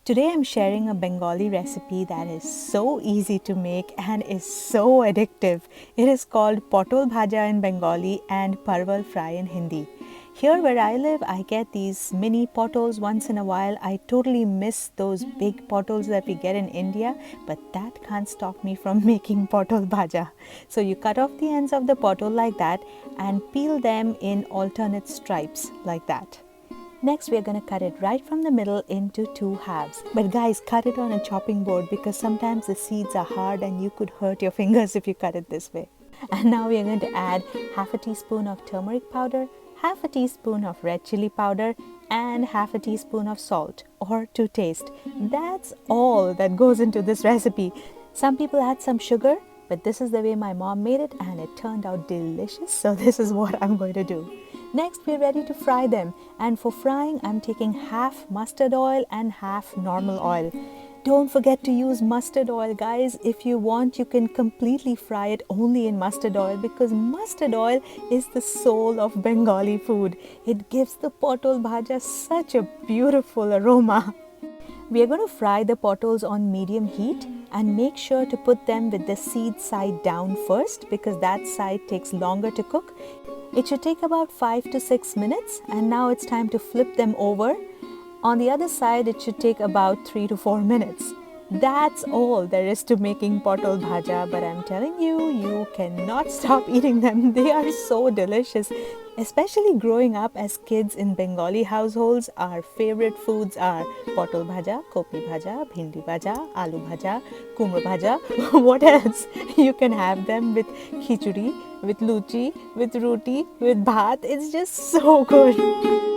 Today I'm sharing a Bengali recipe that is so easy to make and is so addictive. It is called Potol Bhaja in Bengali and Parwal fry in Hindi. Here where I live, I get these mini potols once in a while. I totally miss those big potols that we get in India, but that can't stop me from making potol bhaja. So you cut off the ends of the potol like that and peel them in alternate stripes like that. Next, we are going to cut it right from the middle into two halves. But guys, cut it on a chopping board because sometimes the seeds are hard and you could hurt your fingers if you cut it this way. And now we are going to add half a teaspoon of turmeric powder, half a teaspoon of red chilli powder, and half a teaspoon of salt or to taste. That's all that goes into this recipe. Some people add some sugar, but this is the way my mom made it and it turned out delicious. So this is what I'm going to do. Next, we're ready to fry them, and for frying I'm taking half mustard oil and half normal oil. Don't forget to use mustard oil, guys. If you want, you can completely fry it only in mustard oil because mustard oil is the soul of Bengali food. It gives the potol bhaja such a beautiful aroma. We are going to fry the potols on medium heat and make sure to put them with the seed side down first because that side takes longer to cook. It should take about 5 to 6 minutes, and now it's time to flip them over. On the other side, it should take about 3 to 4 minutes. That's all there is to making potol bhaja, but I'm telling you, you cannot stop eating them. They are so delicious. Especially growing up as kids in Bengali households, our favorite foods are potol bhaja, kopi bhaja, bhindi bhaja, aloo bhaja, kumra bhaja. What else? You can have them with khichuri, with luchi, with roti, with bhat. It's just so good.